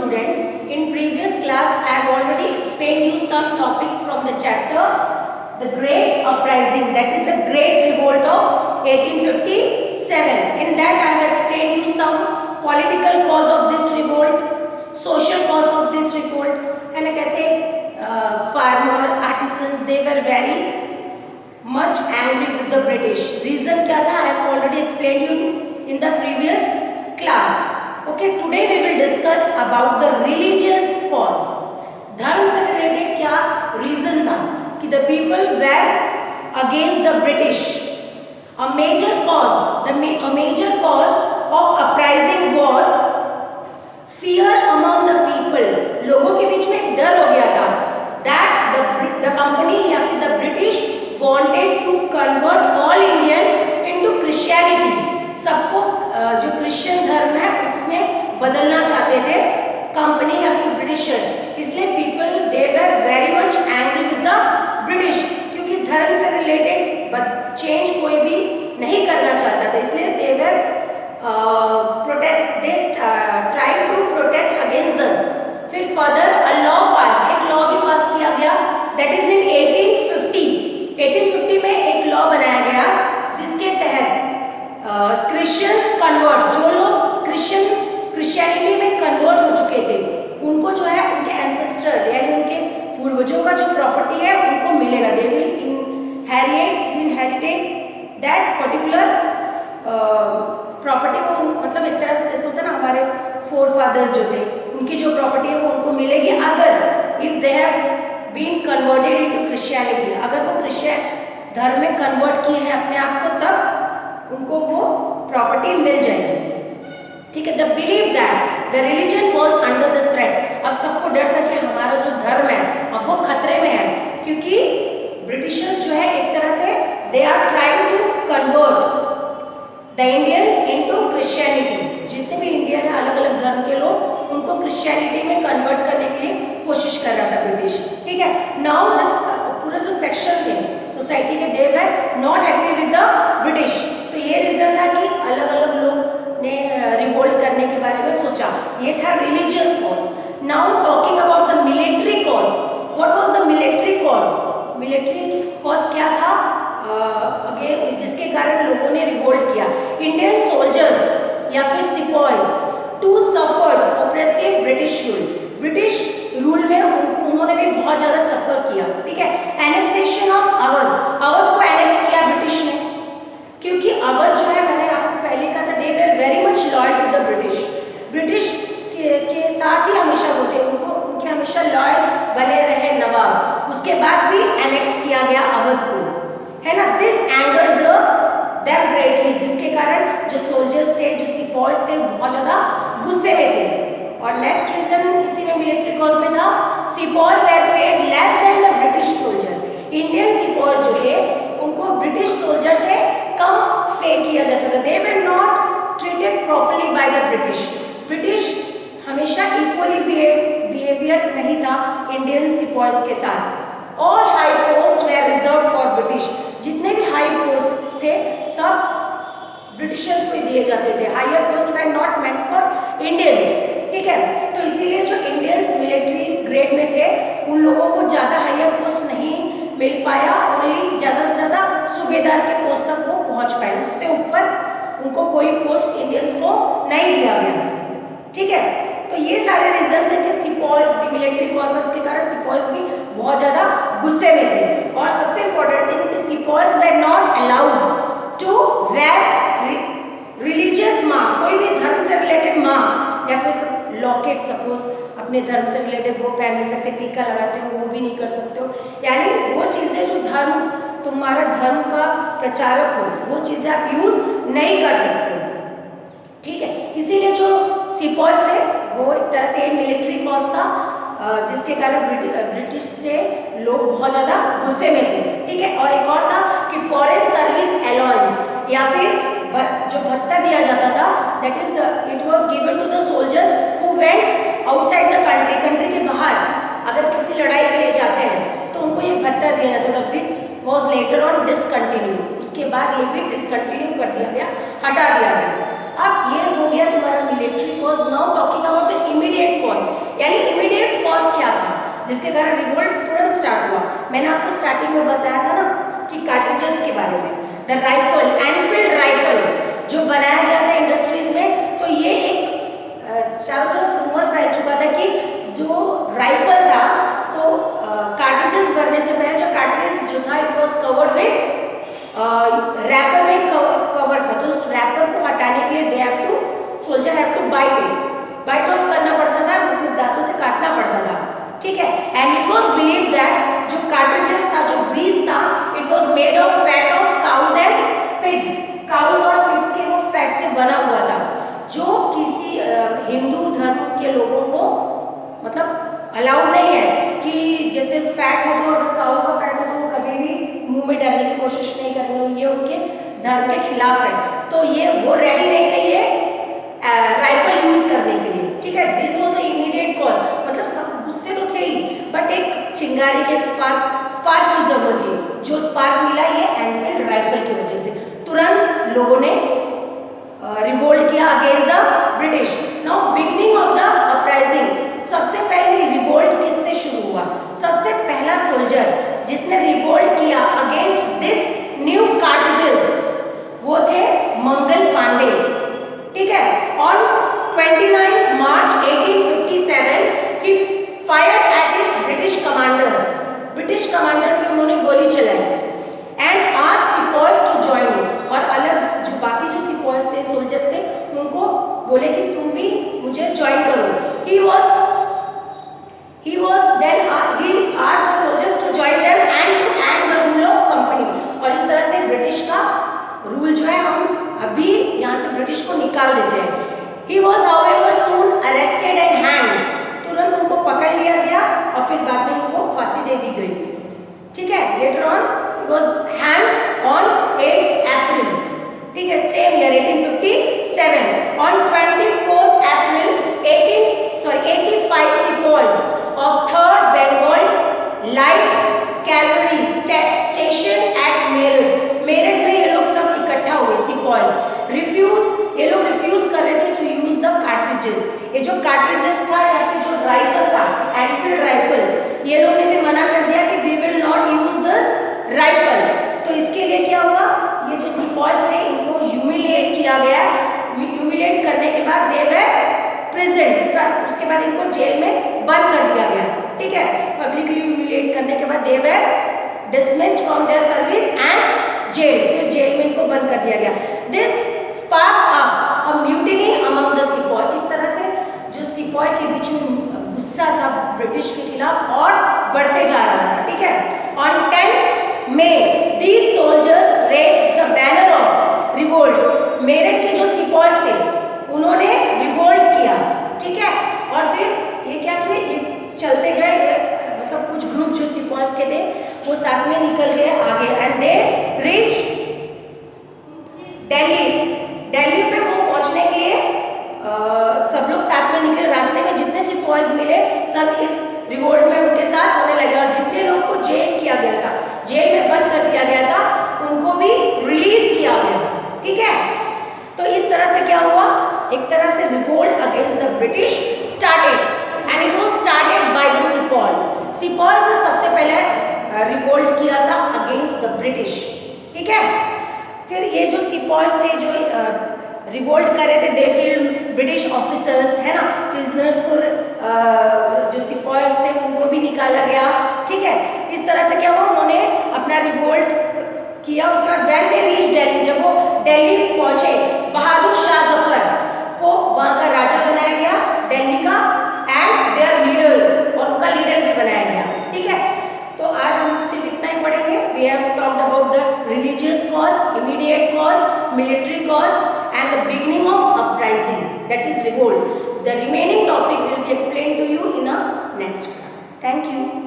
students, in previous class I have already explained you some topics from the chapter The Great Uprising, that is the Great Revolt of 1857. In that I have explained you some political cause of this revolt, social cause of this revolt, and कैसे farmer, artisans, they were very much angry with the British. Reason क्या था I have already explained you in the previous class. Okay, today we will discuss about the religious cause. धर्म से related क्या reason था कि the people were against the British. A major cause of uprising was fear among the people. लोगों के बीच में डर हो गया था that the company या फिर the British wanted to convert all Indian into Christianity. सबको जो क्रिश्चियन धर्म है उसमें बदलना चाहते थे कंपनी या फिर ब्रिटिशर्स. इसलिए people they were very much angry with the British, क्योंकि धर्म से रिलेटेड चेंज कोई भी नहीं करना चाहता था. इसलिए they were protest, they tried to protest against this. फिर फर्दर अ लॉ पास, एक लॉ भी पास किया गया, दैट इज इन 1850 में एक लॉ बनाया गया जिसके तहत क्रिश्चियंस कन्वर्ट, जो लोग क्रिश्चियनिटी में कन्वर्ट हो चुके थे उनको जो है उनके एंसेस्टर यानी उनके पूर्वजों का जो प्रॉपर्टी है उनको मिलेगा. They will inherited that particular property को, मतलब एक तरह से जैसे होता है ना हमारे फोर फादर्स जो थे उनकी जो प्रॉपर्टी है वो उनको मिलेगी अगर if they have been converted into Christianity. अगर वो क्रिश्चियन धर्म में कन्वर्ट किए हैं अपने आप को तब उनको वो प्रॉपर्टी मिल जाएगी. ठीक है. The believe that the religion was under the threat. अब सबको डर था कि हमारा जो धर्म है अब वो खतरे में है, क्योंकि ब्रिटिशर्स जो है एक तरह से they are trying to convert the Indians into Christianity. जितने भी इंडियन है अलग अलग धर्म के लोग उनको क्रिश्चियनिटी में कन्वर्ट करने के लिए कोशिश कर रहा था ब्रिटिश. ठीक है. नाउ दिस पूरा जो सेक्शन थे सोसाइटी के, they were not happy with the British. तो ये रीजन था कि अलग अलग लोग ने रिवोल्ट करने के बारे में सोचा. ये था religious cause. Now talking about the military cause. What was the military cause? Military cause क्या था जिसके कारण लोगों ने रिवोल्ट किया? इंडियन सोल्जर्स या फिर sepoys to suffered oppressive British rule. British rule में उन्होंने भी बहुत ज्यादा सफर किया. ठीक है. एनेक्सेशन ऑफ अवध, अवध को एनेक्स किया ब्रिटिश ने, क्योंकि अवध जो है मैंने आपको पहले कहा था they were very much loyal to the British. British के साथ ही हमेशा होते, उनके हमेशा लॉयल बने रहे नवाब. उसके बाद भी एनेक्स किया गया अवध को, है ना. दिस एंगर्ड देम ग्रेटली, जिसके कारण जो सोल्जर्स थे, जो सिपॉयज थे, बहुत ज्यादा गुस्से में थे. और नेक्स्ट रीजन इसी में मिलिट्री कॉज में था, sepoy were paid less than the British soldier. Indian sepoys जो थे उनको ब्रिटिश सोल्जर से कम पे किया जाता था. They were not treated properly by the British. British हमेशा इक्वली बिहेवियर नहीं था इंडियन सिपॉयज के साथ. All high post were reserved for British. जितने भी हाई पोस्ट थे सब ब्रिटिशर्स को दिए जाते थे. Higher post were not meant for Indians. ठीक है. तो इसीलिए जो इंडियंस मिलिट्री ग्रेड में थे उन लोगों को ज़्यादा हायर पोस्ट नहीं मिल पाया. ओनली ज़्यादा से ज़्यादा सूबेदार के पोस्ट तक वो पहुँच पाए. उससे ऊपर उनको कोई पोस्ट इंडियंस को नहीं दिया गया. ठीक है. तो ये सारे रीजन थे कि सिपॉयज भी, मिलिट्री कॉजेस के कारण सिपॉयज भी बहुत ज़्यादा गुस्से में थे. और सबसे इम्पोर्टेंट थिंग कि sepoys were not allowed to wear religious mark. कोई भी धर्म से रिलेटेड मार्क या फिर लॉकेट सपोज अपने धर्म से रिलेटेड वो पहन नहीं सकते, टीका लगाते हो वो भी नहीं कर सकते हो. यानी वो चीज़ें जो धर्म, तुम्हारा धर्म का प्रचारक हो, वो चीज़ें आप यूज नहीं कर सकते हो. ठीक है. इसीलिए जो सिपॉयज थे वो एक तरह से मिलिट्री कॉज था जिसके कारण ब्रिटिश से लोग बहुत ज़्यादा गुस्से में थे. ठीक है. और एक और था कि फॉरेन सर्विस अलाउंस या फिर जो भत्ता दिया जाता था, that is it was given to the soldiers who went outside the country. Country के बाहर अगर किसी लड़ाई के लिए जाते हैं तो उनको ये भत्ता दिया जाता था, which was later on discontinue. उसके बाद ये भी डिसकंटिन्यू कर दिया गया, हटा दिया गया. अब ये हो गया तुम्हारा military cause. Now talking about the immediate cause. जिसके कारण रिवोल्ट तुरंत स्टार्ट हुआ। मैंने आपको स्टार्टिंग में बताया था ना कि कार्ट्रिजेस के बारे में, द राइफल, एनफील्ड राइफल जो बनाया गया था इंडस्ट्रीज में, तो ये एक चारों तरफ रूमर फैल चुका था कि जो राइफल था तो कार्ट्रिजेस भरने से पहले जो कार्ट्रिज जो था it was covered with wrapper में कवर था, तो उस रैपर को हटाने के लिए they have to soldier have to bite off करना पड़ता था, मतलब दांतों से काटना पड़ता था, ठीक है। And it was believe that जो कार्ट्रिजेस था, जो ग्रीस था, it was made of fat of cows and pigs, cows और पिग्स के वो फैट से बना हुआ था, जो किसी हिंदू धर्म के लोगों को मतलब अलाउड नहीं है कि जैसे फैट है तो अगर काऊ का फैट है तो वो कभी भी मुंह में डालने की कोशिश नहीं करेंगे, ये उनके धर्म के खिलाफ है, तो ये वो रेडी नहीं थे ये राइफल यूज करने के लिए, ठीक है। This was a immediate cause, मतलब सब गुस्से तो थे ही, बट एक चिंगारी के स्पार्क की जरूरत थी, जो स्पार्क मिला ये एनफील्ड राइफल की वजह से। तुरंत लोगों ने रिवोल्ट किया against the British. Now beginning of the uprising, सबसे पहले रिवोल्ट किससे शुरू हुआ? सबसे पहला सोल्जर जिसने रिवोल्ट किया अगेंस्ट दिस न्यू कार्ट्रिजेस वो थे मंगल पांडे, ठीक है। On 29 March 1857 he fired at his British commander पे उन्होंने गोली चलाई and asked sepoys to join, और अलग जो बाकी जो सिपॉयज थे, सोल्जर्स थे, उनको बोले कि तुम भी मुझे ज्वाइन करो। he asked the soldiers to join them and to end the rule of company, और इस तरह से ब्रिटिश का रूल जो है हम अभी यहाँ से ब्रिटिश को निकाल देते हैं। He was however soon arrested and hanged, तुरंत उनको पकड़ लिया गया और फिर बाद में उनको फांसी दे दी गई, ठीक है। Later on he was hanged on 8 April, ठीक है, same year 1857. On 24th April 85 sepoys of 3rd Bengal Light Cavalry station at Meerut में ये लोग सब इकट्ठा हुए सिपॉयज। ये लोग रिफ्यूज कर रहे थे टू यूज द कार्ट्रिजेस, ये जो कार्ट्रिजेस था या फिर जो राइफल था एनफील्ड राइफल, ये लोग ने भी मना कर दिया कि we will not use this rifle. तो इसके लिए क्या हुआ, ये जो सिपॉयज थे इनको ह्यूमिलिएट किया गया, ह्यूमिलिएट करने के बाद दे वर प्रेजेंट, उसके बाद इनको जेल में बंद कर दिया गया, ठीक है। पब्लिकली ह्यूमिलिएट करने के बाद they were dismissed from their service and jail, फिर जेल में इनको बंद कर दिया गया। This spark a mutiny among the sepoy, इस तरह से जो सिपॉय के बीच में गुस्सा था ब्रिटिश के खिलाफ और बढ़ते जा रहा था, ठीक है। On 10th May these soldiers raised the banner of revolt, Meerut के जो सिपॉयज थे उन्होंने रिवोल्ट किया, ठीक है। और फिर ये क्या किए, ये चलते गए, मतलब कुछ ग्रुप जो सिपॉयज के थे वो साथ में निकल गए आगे एंड दे रीच दिल्ली पे वो पहुंचने के लिए सब लोग साथ में निकले। रास्ते में जितने सिपॉयज मिले सब इस रिवोल्ट में उनके साथ होने लगे, और जितने लोग को जेल किया गया था, जेल में बंद कर दिया गया था, उनको भी रिलीज किया गया, ठीक है। तो इस तरह से क्या हुआ, एक तरह से revolt against the British started and it was started by the sepoys ने सबसे पहले रिवोल्ट किया था अगेंस्ट द ब्रिटिश, ठीक है। फिर ये जो सिपॉयज थे जो रिवोल्ट कर रहे थे, दे किल्ड ब्रिटिश ऑफिसर्स, है ना, प्रिजनर्स को जो सिपॉयज थे उनको भी निकाला गया, ठीक है। इस तरह से क्या हुआ, उन्होंने अपना रिवोल्ट किया। उसके बाद व्हेन दे रीच दिल्ली, जब वो दिल्ली पहुंचे, बहादुर शाह जफर को वहां का राजा बनाया गया दिल्ली का एंड देयर लीडर, और उनका लीडर भी बनाया गया, ठीक है। तो आज हम सिर्फ इतना ही पढ़ेंगे। We have talked about the religious cause, immediate cause, military cause and the beginning of uprising, that is revolt. The remaining topic will be explained to you in a next class. Thank you.